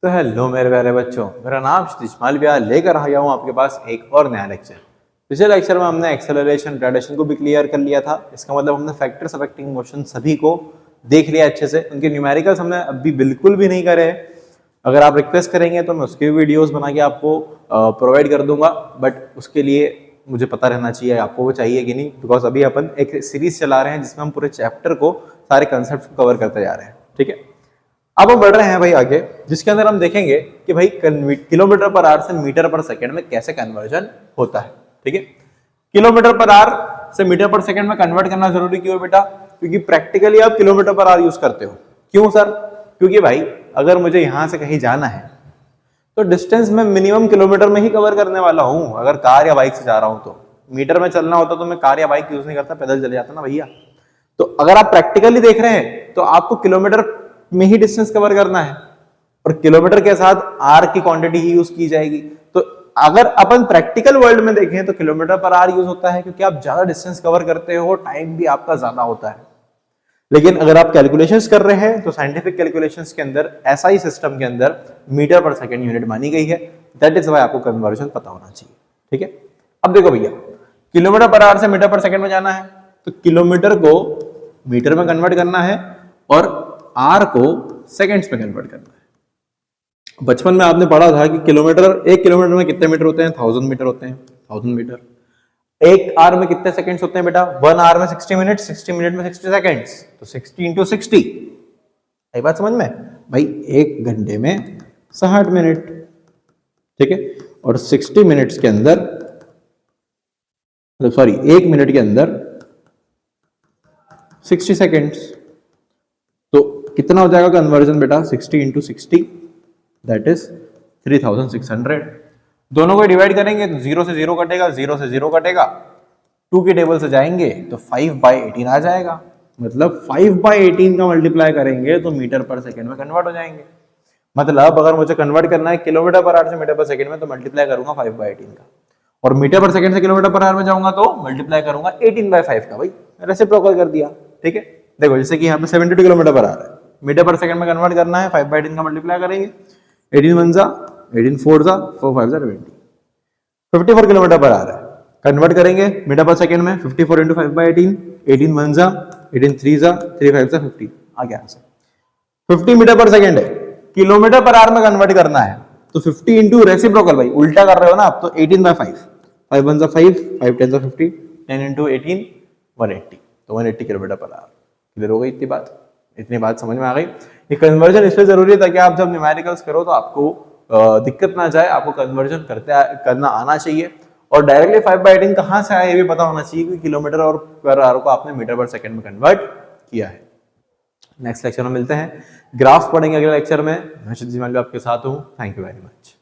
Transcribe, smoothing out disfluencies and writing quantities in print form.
तो हेलो मेरे प्यारे बच्चों, मेरा नाम क्षितिज मालविया लेकर आया हूँ आपके पास एक और नया लेक्चर। पिछले लेक्चर में हमने एक्सेलरेशन ग्रेडेशन को भी क्लियर कर लिया था। इसका मतलब हमने फैक्टर्स अफेक्टिंग मोशन सभी को देख लिया अच्छे से। उनके न्यूमेरिकल्स हमने अभी बिल्कुल भी नहीं करे हैं। अगर आप रिक्वेस्ट करेंगे तो मैं उसके वीडियोस बना के आपको प्रोवाइड कर दूंगा, बट उसके लिए मुझे पता रहना चाहिए आपको वो चाहिए कि नहीं, बिकॉज अभी अपन एक सीरीज चला रहे हैं जिसमें हम पूरे चैप्टर को सारे कंसेप्ट को कवर करते जा रहे हैं। ठीक है, अब हम बढ़ रहे हैं भाई आगे, जिसके अंदर हम देखेंगे कि भाई किलोमीटर पर आवर से मीटर पर सेकंड में कैसे कन्वर्जन होता है। ठीक है, किलोमीटर पर आवर से मीटर पर सेकंड में कन्वर्ट करना जरूरी क्यों है बेटा? क्योंकि प्रैक्टिकली आप किलोमीटर पर आवर यूज करते हो। क्यों सर? क्योंकि भाई अगर मुझे यहां से कहीं जाना है तो डिस्टेंस में मिनिमम किलोमीटर में ही कवर करने वाला हूं। अगर कार या बाइक से जा रहा हूं तो मीटर में चलना होता तो मैं कार या बाइक यूज नहीं करता, पैदल चले जाता ना भैया। तो अगर आप प्रैक्टिकली देख रहे हैं तो आपको किलोमीटर में ही डिस्टेंस कवर करना है और किलोमीटर के साथ आर की क्वांटिटी ही यूज की जाएगी। तो अगर अपन प्रैक्टिकल वर्ल्ड में देखें तो किलोमीटर पर आर यूज होता है क्योंकि आप ज्यादा डिस्टेंस कवर करते हो, टाइम भी आपका ज्यादा होता है। लेकिन अगर आप कैलकुलेशंस कर रहे हैं तो साइंटिफिक कैलकुलेशंस के अंदर ऐसा ही सिस्टम के अंदर मीटर पर सेकंड यूनिट मानी गई है। दैट इज व्हाई आपको कन्वर्जन पता होना चाहिए। ठीक है, अब देखो भैया, किलोमीटर पर आवर से मीटर पर सेकंड में जाना है तो किलोमीटर को मीटर में कन्वर्ट करना है और आर को सेकंड्स में कन्वर्ट करना है। बचपन में आपने पढ़ा था कि एक किलोमीटर में कितने मीटर होते हैं? 1000 मीटर होते हैं। 1000 मीटर। एक आवर में कितने सेकंड्स होते हैं बेटा? 1 आवर में 60 मिनट, 60 मिनट में 60 सेकंड्स, तो 60 इंटू 60। आई बात समझ में भाई? एक घंटे में 60 मिनट। ठीक है, और 60 मिनट्स के अंदर, सॉरी, एक मिनट के अंदर 60 सेकंड्स। तो कितना हो जाएगा कन्वर्जन बेटा? 60 इंटू 60, दैट इज 3600। दोनों को डिवाइड करेंगे तो 0 से 0 कटेगा, 0 से 0 कटेगा, 2 के टेबल से जाएंगे तो 5/18 आ जाएगा। मतलब 5/18 का मल्टीप्लाई करेंगे तो मीटर पर सेकंड में कन्वर्ट हो जाएंगे। मतलब अगर मुझे कन्वर्ट करना है किलोमीटर पर आवर से मीटर पर सेकंड में तो मल्टीप्लाई करूंगा 5/18 का, और मीटर पर सेकंड से किलोमीटर पर आवर में जाऊंगा तो मल्टीप्लाई करूंगा 18/5 का। भाई रेसिप्रोकल कर दिया। ठीक है, देखो जैसे कि यहाँ पे 72 किलोमीटर पर आवर है, मीटर पर सेकंड में कन्वर्ट करना है, 5/18 का मल्टीप्लाई करेंगे, 18 1 जा 18 4 जा 4 5 जा 20, 54 किलोमीटर पर आवर है। कन्वर्ट करेंगे मीटर पर सेकंड में, 54 इंटू 5/18, 18 1 जा 18 3 जा 3 5 जा 50, आ गया आंसर। 50 मीटर पर सेकंड है, किलोमीटर पर आवर में कन्वर्ट करना है तो 50 इंटू रेसिप्रोकल, भाई उल्टा कर रहे हो ना आप, तो 18/5, 5 1 जा 5 5 10 जा 50, 10 इंटू 18 180, तो 180 किलोमीटर पर आवर। क्लियर हो गई इतनी बात? इतनी बात समझ में आ गई? ये कन्वर्जन इसलिए जरूरी है ताकि आप जब न्यूमेरिकल्स करो तो आपको दिक्कत ना जाए, आपको कन्वर्जन करना आना चाहिए। और डायरेक्टली 5/18 कहां से आया ये भी पता होना चाहिए कि किलोमीटर और पर आवर को आपने मीटर पर सेकंड में कन्वर्ट किया है। नेक्स्ट लेक्चर में मिलते हैं, ग्राफ पढ़ेंगे अगले लेक्चर में। मैं क्षितिज मालविया आपके साथ हूं। Thank you very much.